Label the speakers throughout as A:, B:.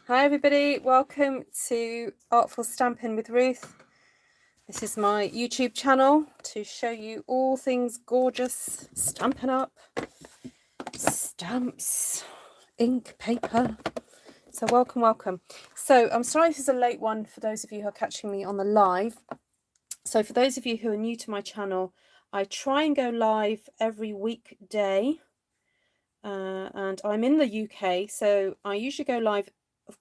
A: Hi everybody, welcome to Artful Stampin with Ruth. This is my YouTube channel to show you all things gorgeous, Stampin' Up, stamps, ink, paper. So welcome. So I'm sorry this is a late one for those of you who are catching me on the live. So for those of you who are new to my channel, I try and go live every weekday. And I'm in the UK, so I usually go live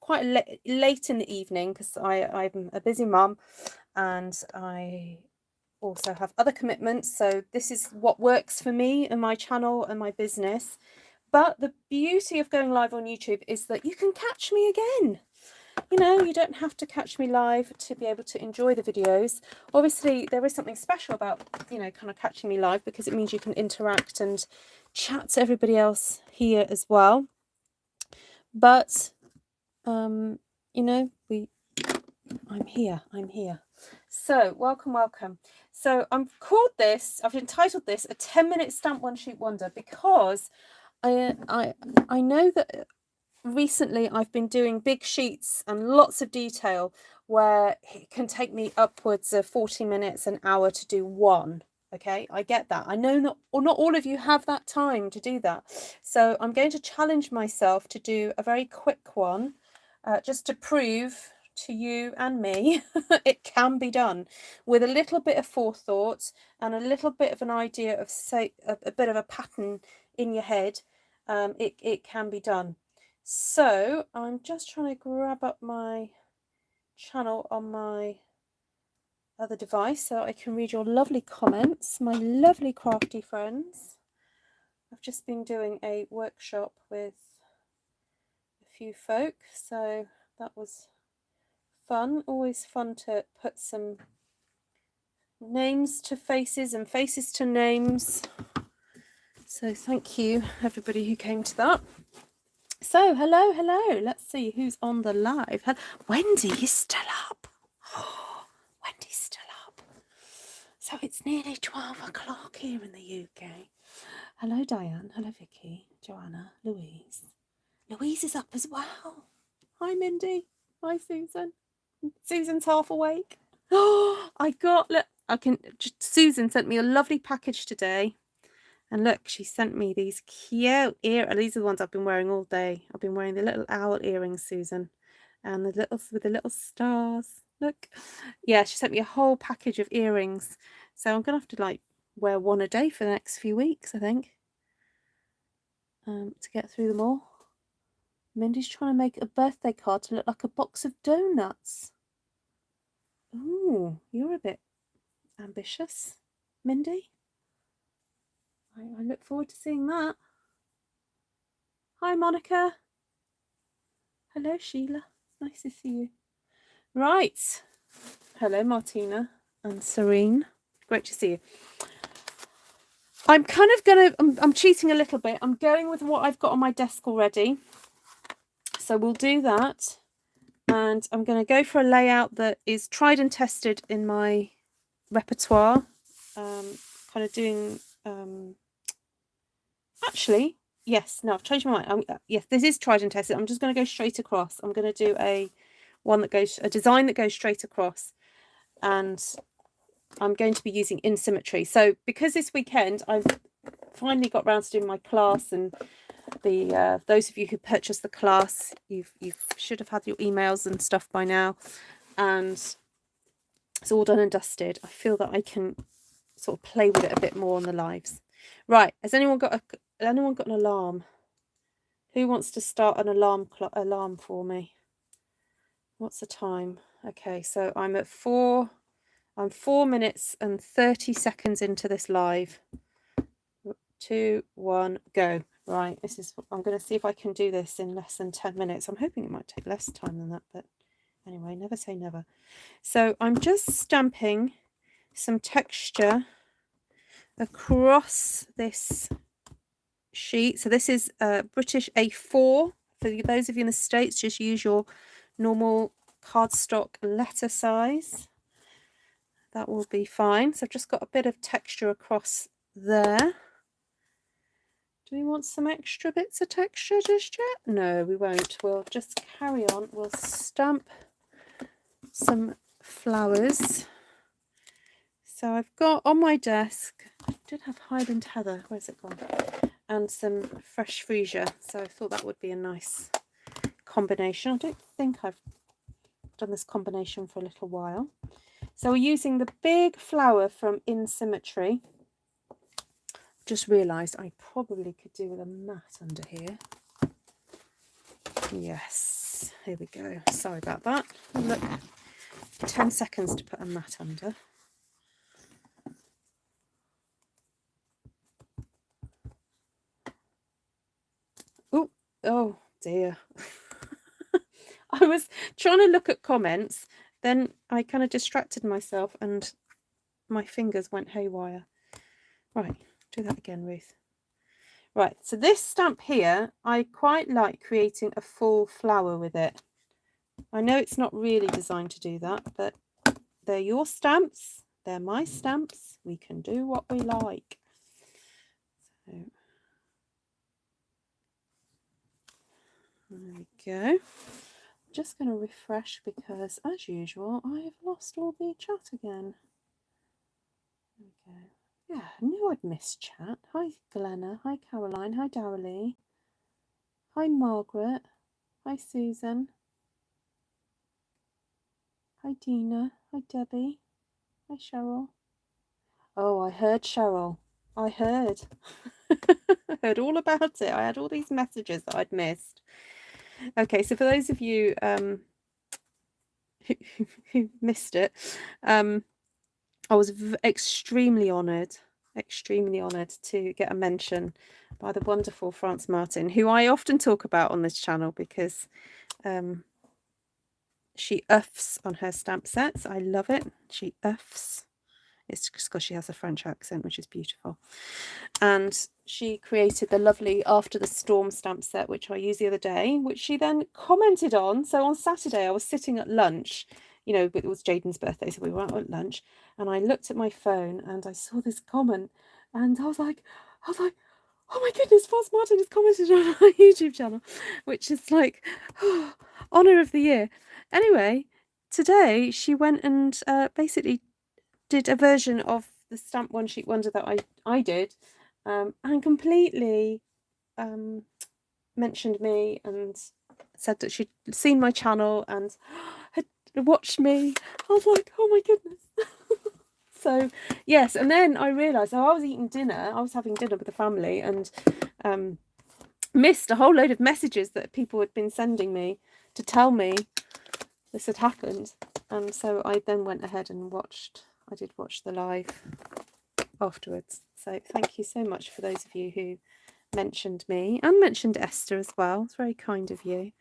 A: quite late in the evening because I'm a busy mum and I also have other commitments. So this is what works for me and my channel and my business. But the beauty of going live on YouTube is that you can catch me again. You know, you don't have to catch me live to be able to enjoy the videos. Obviously, there is something special about, you know, kind of catching me live because it means you can interact and chat to everybody else here as well. But, you know, I'm here. So, welcome. So, I've entitled this a 10-minute stamp one sheet wonder because I know that recently I've been doing big sheets and lots of detail where it can take me upwards of 40 minutes, an hour to do one. Okay, I get that. I know not all of you have that time to do that. So I'm going to challenge myself to do a very quick one just to prove to you and me it can be done with a little bit of forethought and a little bit of an idea of, say, a bit of a pattern in your head. It can be done. So I'm just trying to grab up my channel on my other device so I can read your lovely comments, my lovely crafty friends. I've just been doing a workshop with a few folk, so that was fun. Always fun to put some names to faces and faces to names. So thank you everybody who came to that. So hello. Let's see who's on the live. Wendy is still up. Wendy's still up. So it's nearly 12 o'clock here in the UK. Hello Diane. Hello Vicky. Joanna. Louise. Louise is up as well. Hi Mindy. Hi Susan. Susan's half awake. Oh, Susan sent me a lovely package today. And look, she sent me these cute these are the ones I've been wearing all day. I've been wearing the little owl earrings, Susan. And with the little stars. Look. Yeah, she sent me a whole package of earrings. So I'm gonna have to wear one a day for the next few weeks, I think. To get through them all. Mindy's trying to make a birthday card to look like a box of donuts. Ooh, you're a bit ambitious, Mindy. I look forward to seeing that. Hi, Monica. Hello, Sheila. Nice to see you. Right. Hello, Martina and Serene. Great to see you. I'm kind of I'm cheating a little bit. I'm going with what I've got on my desk already. So we'll do that. And I'm going to go for a layout that is tried and tested in my repertoire. Kind of doing... Actually, yes, no, I've changed my mind. Yes, this is tried and tested. I'm just going to go straight across. I'm going to do a design that goes straight across, and I'm going to be using in Symmetry. So because this weekend I've finally got round to doing my class, and the those of you who purchased the class, you should have had your emails and stuff by now, and it's all done and dusted. I feel that I can sort of play with it a bit more on the lives. Right, has anyone got an alarm? Who wants to start an alarm for me? What's the time? Okay, so I'm 4 minutes and 30 seconds into this live. 2, 1, go. Right, I'm going to see if I can do this in less than 10 minutes. I'm hoping it might take less time than that, but anyway, never say never. So I'm just stamping some texture across this sheet. So this is British A4. For those of you in the States, just use your normal cardstock letter size. That will be fine. So I've just got a bit of texture across there. Do we want some extra bits of texture just yet? No, we won't. We'll just carry on. We'll stamp some flowers. So I've got on my desk, I did have Highland Heather, where's it gone? And some fresh Freesia. So I thought that would be a nice combination. I don't think I've done this combination for a little while. So we're using the big flower from Symmetry. Just realised I probably could do with a mat under here. Yes, here we go. Sorry about that. Look, 10 seconds to put a mat under. Oh dear. I was trying to look at comments, then I kind of distracted myself and my fingers went haywire. Right, do that again, Ruth. Right, so this stamp here, I quite like creating a full flower with it. I know it's not really designed to do that, but they're your stamps, they're my stamps, we can do what we like. So there we go. I'm just going to refresh because, as usual, I have lost all the chat again. There we go. Yeah, I knew I'd missed chat. Hi, Glenna. Hi, Caroline. Hi, Dowley. Hi, Margaret. Hi, Susan. Hi, Dina. Hi, Debbie. Hi, Cheryl. Oh, I heard Cheryl. I heard. I heard all about it. I had all these messages that I'd missed. Okay, so for those of you who missed it, I was extremely honoured to get a mention by the wonderful France Martin, who I often talk about on this channel because she uffs on her stamp sets. I love it. She uffs. It's just because she has a French accent, which is beautiful. And she created the lovely After the Storm stamp set, which I used the other day, which she then commented on. So on Saturday, I was sitting at lunch, you know, it was Jaden's birthday, so we were out at lunch, and I looked at my phone and I saw this comment, and I was like, oh my goodness, France Martin has commented on our YouTube channel, which is like, oh, honour of the year. Anyway, today she went and basically did a version of the Stamp One Sheet Wonder that I did, and completely mentioned me and said that she'd seen my channel and had watched me. I was like, oh my goodness. So yes, and then I realised I was eating dinner. I was having dinner with the family and missed a whole load of messages that people had been sending me to tell me this had happened. And so I then went ahead and I did watch the live afterwards. So thank you so much for those of you who mentioned me and mentioned Esther as well. It's very kind of you.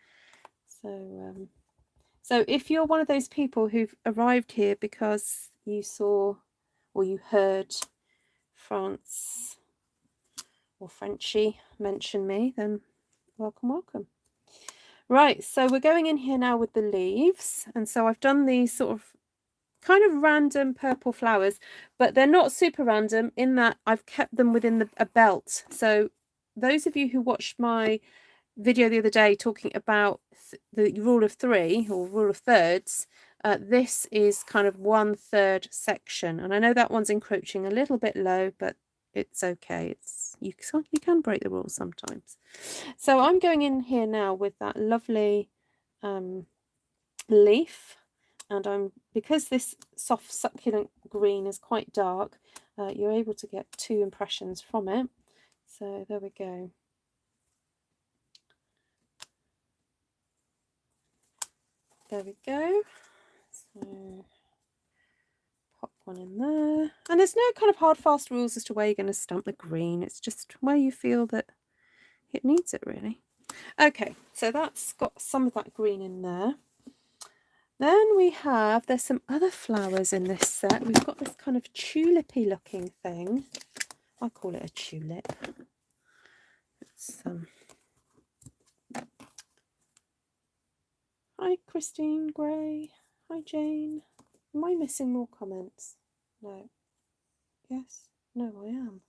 A: So so if you're one of those people who've arrived here because you saw or you heard France or Frenchie mention me, then welcome. Right, so we're going in here now with the leaves, and so I've done these sort of kind of random purple flowers, but they're not super random in that I've kept them within a belt. So those of you who watched my video the other day talking about the rule of three or rule of thirds, this is kind of 1/3 section, and I know that one's encroaching a little bit low, but it's okay. You can break the rules sometimes. So I'm going in here now with that lovely leaf, and because this soft succulent green is quite dark, you're able to get 2 impressions from it. So there we go. There we go. So pop one in there, and there's no kind of hard fast rules as to where you're going to stamp the green. It's just where you feel that it needs it, really. Okay, so that's got some of that green in there. Then there's some other flowers in this set. We've got this kind of tulipy looking thing. I call it a tulip. It's Hi Christine Gray. Hi Jane. Am I missing more comments? No. Yes. No, I am.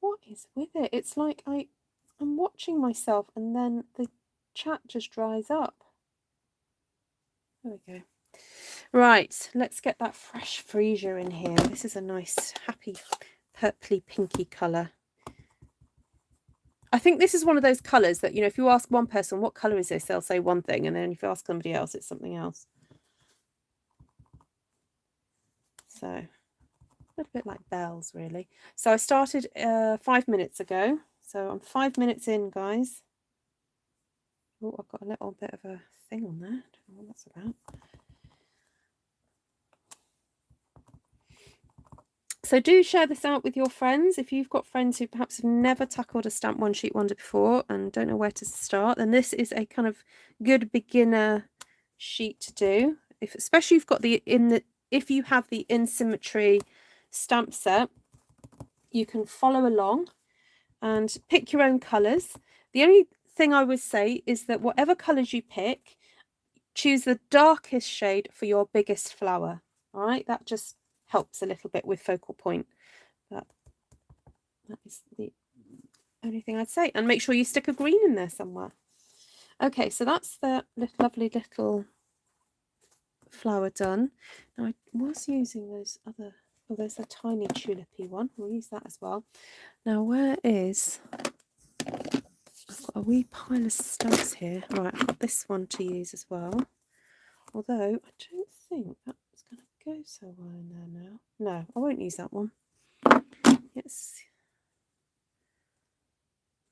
A: What is with it? It's like I'm watching myself and then the chat just dries up. There we go. Right, let's get that fresh Freesia in here. This is a nice, happy, purpley, pinky colour. I think this is one of those colours that, you know, if you ask one person, what colour is this? They'll say one thing. And then if you ask somebody else, it's something else. So, a little bit like bells, really. So I started 5 minutes ago. So I'm 5 minutes in, guys. Oh, I've got a little bit of a thing on there. I don't know what that's about. So do share this out with your friends. If you've got friends who perhaps have never tackled a Stamp One Sheet Wonder before and don't know where to start, then this is a kind of good beginner sheet to do. Especially if you've got if you have the In Symmetry stamp set, you can follow along and pick your own colours. The only thing I would say is that whatever colours you pick, choose the darkest shade for your biggest flower. All right, that just helps a little bit with focal point. But that is the only thing I'd say. And make sure you stick a green in there somewhere. Okay, so that's the lovely little flower done. Now I was using those other, oh, there's a tiny tulipy one. We'll use that as well. Now where is, I've got a wee pile of stamps here. Right, I've got this one to use as well. Although I don't think that's going to go so well in there now. No, I won't use that one. Yes.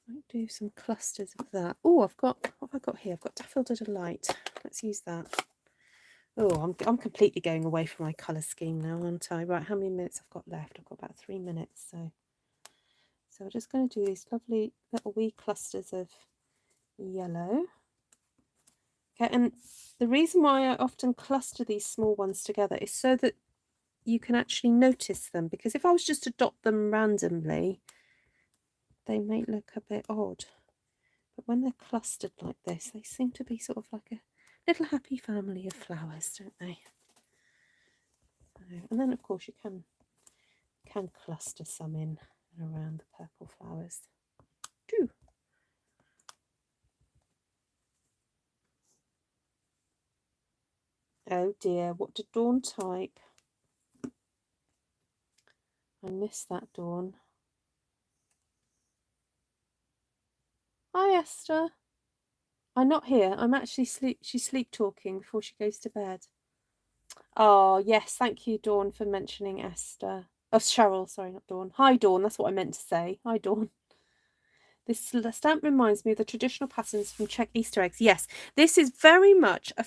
A: Might do some clusters of that. Oh, I've got, what have I got here? I've got Daffodil Delight. Let's use that. Oh, I'm completely going away from my colour scheme now, aren't I? Right, how many minutes I've got left? I've got about 3 minutes. So we're just going to do these lovely little wee clusters of yellow. Okay, and the reason why I often cluster these small ones together is so that you can actually notice them, because if I was just to dot them randomly, they may look a bit odd. But when they're clustered like this, they seem to be sort of like a little happy family of flowers, don't they? So, and then of course you can cluster some in and around the purple flowers too. Oh dear, what did Dawn type? I missed that, Dawn. Hi, Esther. I'm not here. I'm actually she's sleep talking before she goes to bed. Oh, yes. Thank you, Dawn, for mentioning Esther. Oh, Cheryl. Sorry, not Dawn. Hi, Dawn. That's what I meant to say. Hi, Dawn. This stamp reminds me of the traditional patterns from Czech Easter eggs. Yes, this is very much a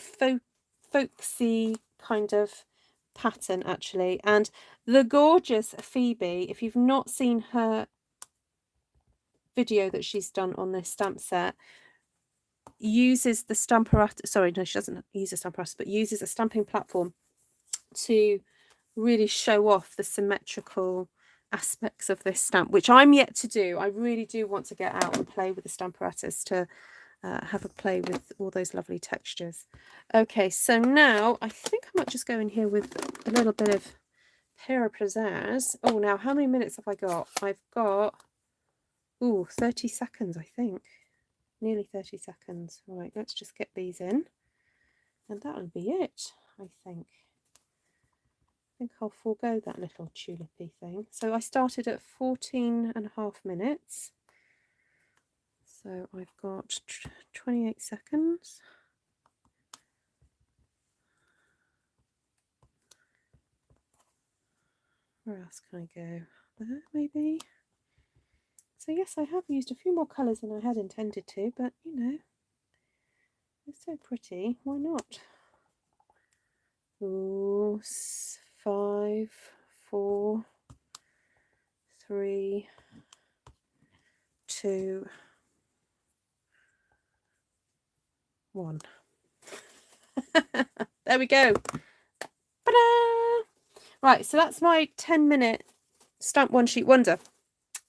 A: folksy kind of pattern, actually. And the gorgeous Phoebe, if you've not seen her video that she's done on this stamp set, uses the Stamparatus, sorry, no, she doesn't use a Stamparatus, but uses a stamping platform to really show off the symmetrical aspects of this stamp, which I'm yet to do. I really do want to get out and play with the Stamparatus to have a play with all those lovely textures. Okay, so now I think I might just go in here with a little bit of Pear Pizzaz. Oh, now how many minutes have I got? I've got, 30 seconds, I think. Nearly 30 seconds. Right, let's just get these in. And that'll be it, I think. I think I'll forego that little tulipy thing. So I started at 14.5 minutes. So I've got 28 seconds. Where else can I go? There, maybe. So yes, I have used a few more colours than I had intended to, but you know, it's so pretty. Why not? Ooh, 5, 4, 3, 2, 1. There we go. Ta-da! Right, so that's my 10-minute Stamp One Sheet Wonder.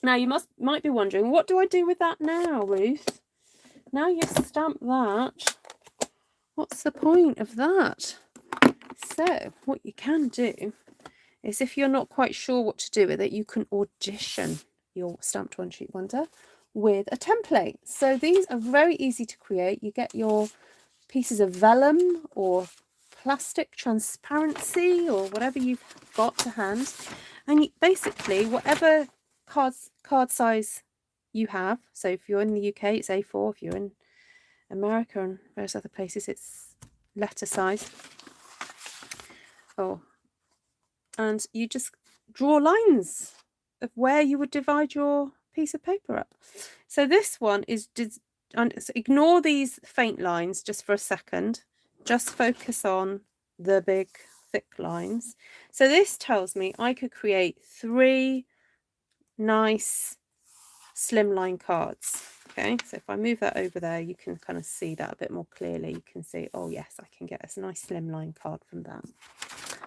A: Now you might be wondering, what do I do with that now, Ruth? Now you've stamped that, what's the point of that? So what you can do is, if you're not quite sure what to do with it, you can audition your stamped one sheet wonder with a template. So these are very easy to create. You get your pieces of vellum or plastic transparency or whatever you've got to hand, and basically whatever card size you have. So if you're in the UK, it's A4. If you're in America and various other places, it's letter size. Oh, and you just draw lines of where you would divide your piece of paper up. So this one is so ignore these faint lines just for a second. Just focus on the big thick lines. So this tells me I could create 3 nice slimline cards. Okay, so if I move that over there, you can kind of see that a bit more clearly. You can see, oh yes, I can get a nice slimline card from that.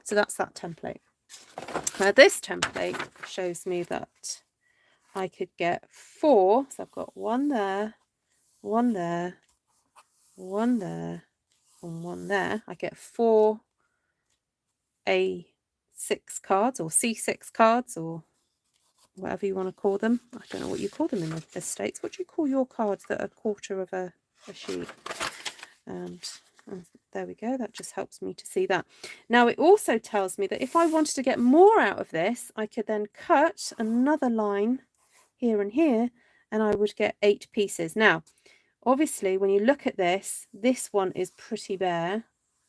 A: So that's that template. Now this template shows me that I could get 4. So I've got 1 there, 1 there, 1 there, and 1 there. I get 4 A6 cards or C6 cards or whatever you want to call them. I don't know what you call them in the States. What do you call your cards that are a quarter of a sheet? And there we go. That just helps me to see that. Now it also tells me that if I wanted to get more out of this, I could then cut another line here and here, and I would get 8 pieces. Now, obviously, when you look at this one is pretty bare,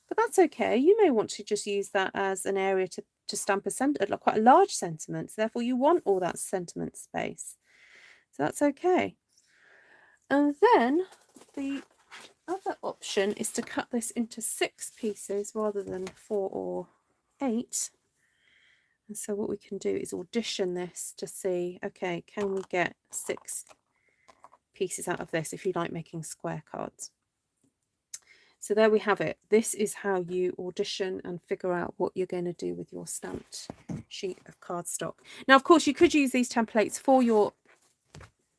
A: but that's okay. You may want to just use that as an area to stamp a quite a large sentiment. So therefore, you want all that sentiment space. So that's okay. And then the other option is to cut this into 6 pieces rather than 4 or 8. And so what we can do is audition this to see, okay, can we get 6 pieces out of this if you like making square cards? So there we have it. This is how you audition and figure out what you're going to do with your stamped sheet of cardstock. Now, of course, you could use these templates for your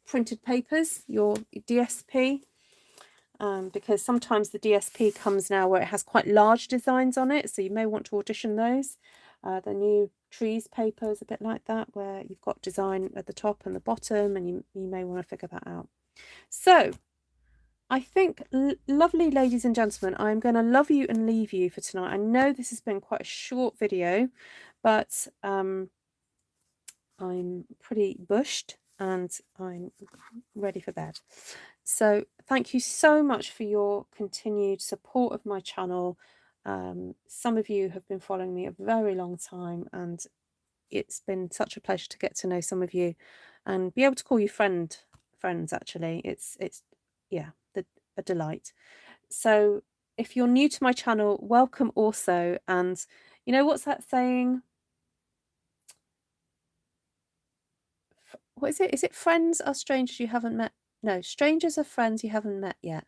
A: printed papers, your DSP, because sometimes the DSP comes now where it has quite large designs on it. So you may want to audition those. The new trees paper is a bit like that, where you've got design at the top and the bottom, and you may want to figure that out. So I think, lovely ladies and gentlemen, I'm going to love you and leave you for tonight. I know this has been quite a short video, but I'm pretty bushed and I'm ready for bed. So thank you so much for your continued support of my channel. Some of you have been following me a very long time, and it's been such a pleasure to get to know some of you and be able to call you friends. Actually, it's yeah, a delight. So if you're new to my channel, welcome also. And you know, what's that saying? What is it? Is it friends are strangers you haven't met? No, strangers are friends you haven't met yet.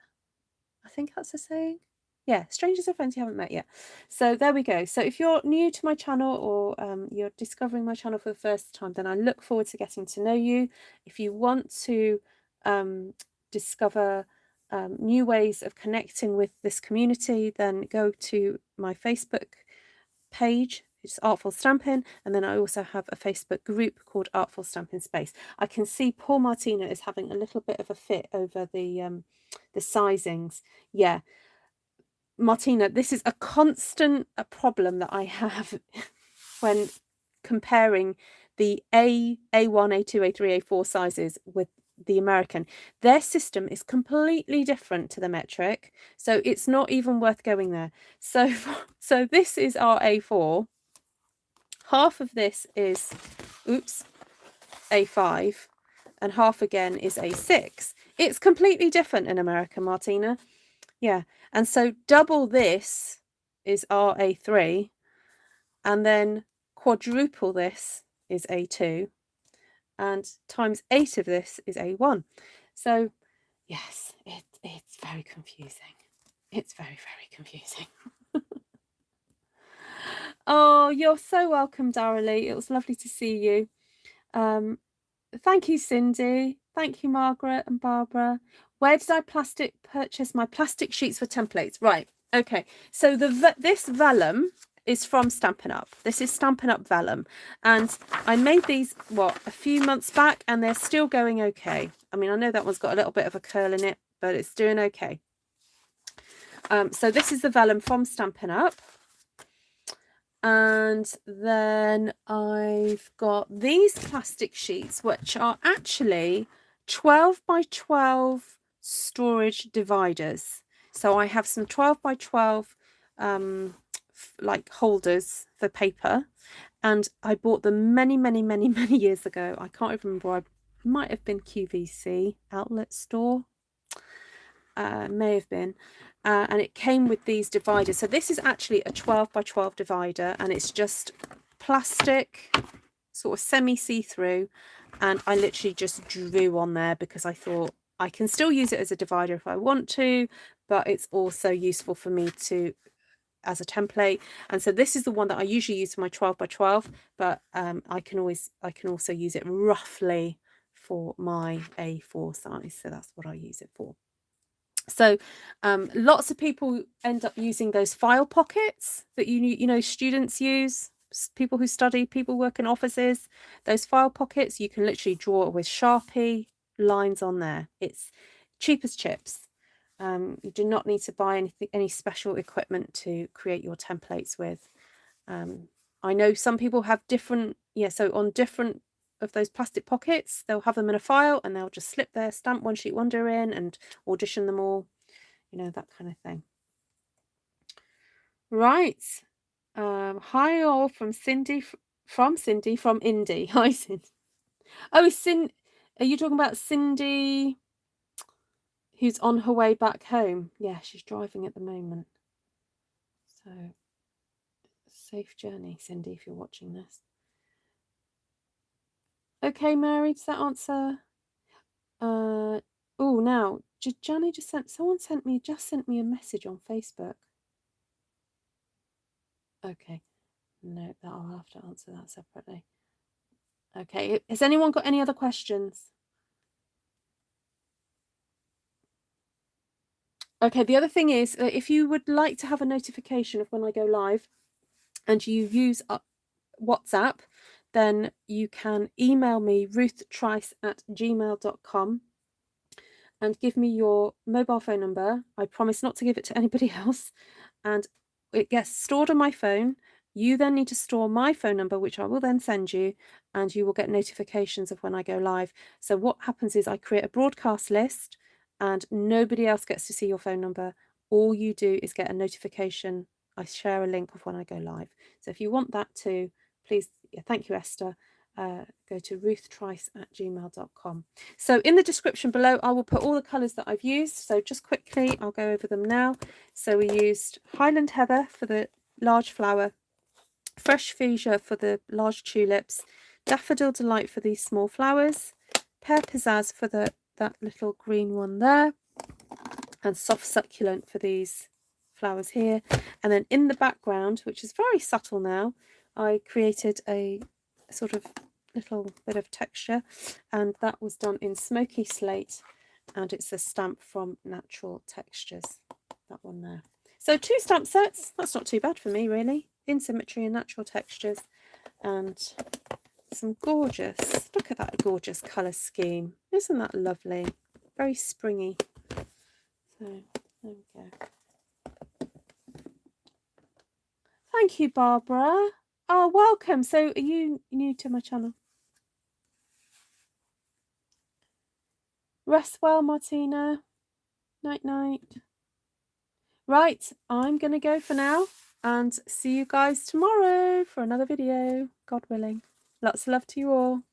A: I think that's the saying. Yeah, strangers are friends you haven't met yet. So there we go. So if you're new to my channel, or you're discovering my channel for the first time, then I look forward to getting to know you. If you want to discover new ways of connecting with this community, then go to my Facebook page. It's Artful Stampin', and then I also have a Facebook group called Artful Stampin' Space. I can see poor Martina is having a little bit of a fit over the sizings. Yeah, Martina, this is a constant problem that I have when comparing the A1, A2, A3, A4 sizes with the American. Their system is completely different to the metric, so it's not even worth going there. So this is our A4. Half of this is, oops, A5, and half again is A6. It's completely different in America, Martina. Yeah, and so double this is our A3, and then quadruple this is A2, and times 8 of this is A1. So yes, it's very confusing. It's very, very confusing. Oh, you're so welcome, Darrelly. It was lovely to see you. Thank you, Cindy. Thank you, Margaret and Barbara. Where did I purchase my plastic sheets for templates? Right. Okay. So this vellum is from Stampin' Up. This is Stampin' Up Vellum, and I made these a few months back, and they're still going okay. I mean, I know that one's got a little bit of a curl in it, but it's doing okay. So this is the vellum from Stampin' Up. And then I've got these plastic sheets, which are actually 12 by 12 storage dividers. So I have some 12 by 12 like holders for paper, and I bought them many years ago. I can't even remember. I might have been QVC outlet store. May have been. And it came with these dividers. So this is actually a 12 by 12 divider, and it's just plastic, sort of semi see-through, and I literally just drew on there because I thought I can still use it as a divider if I want to, but it's also useful for me to as a template. And so this is the one that I usually use for my 12 by 12, but I can also use it roughly for my A4 size, so that's what I use it for. So lots of people end up using those file pockets that you know students use, people who study, people work in offices. Those file pockets, you can literally draw it with Sharpie lines on there. It's cheap as chips. You do not need to buy any special equipment to create your templates with. I know some people have different, so on different of those plastic pockets, they'll have them in a file and they'll just slip their stamp one sheet wonder in and audition them all, you know, that kind of thing. Right. Hi all from Cindy from Indy. Hi Cindy. Oh, are you talking about Cindy who's on her way back home? Yeah, she's driving at the moment. So safe journey, Cindy, if you're watching this. Okay, Mary, does that answer? Oh, now Johnny just sent me a message on Facebook. Okay, no, I'll have to answer that separately. Okay, has anyone got any other questions? Okay, the other thing is, if you would like to have a notification of when I go live and you use WhatsApp, then you can email me ruthtrice@gmail.com and give me your mobile phone number. I promise not to give it to anybody else, and it gets stored on my phone. You then need to store my phone number, which I will then send you, and you will get notifications of when I go live. So what happens is I create a broadcast list and nobody else gets to see your phone number. All you do is get a notification. I share a link of when I go live. So if you want that too, please, thank you, Esther. Go to ruthtrice@gmail.com. So in the description below, I will put all the colours that I've used. So just quickly, I'll go over them now. So we used Highland Heather for the large flower, Fresh Freesia for the large tulips, Daffodil Delight for these small flowers, Pear Pizzaz for that little green one there, and Soft Succulent for these flowers here. And then in the background, which is very subtle now, I created a sort of little bit of texture, and that was done in Smoky Slate, and it's a stamp from Natural Textures, that one there. So 2 stamp sets, that's not too bad for me really, in Symmetry and Natural Textures, and some gorgeous, look at that gorgeous colour scheme, isn't that lovely? Very springy. So there we go. Thank you, Barbara. Oh, welcome. So are you new to my channel? Rest well, Martina. Night night. Right, I'm going to go for now and see you guys tomorrow for another video, God willing. Lots of love to you all.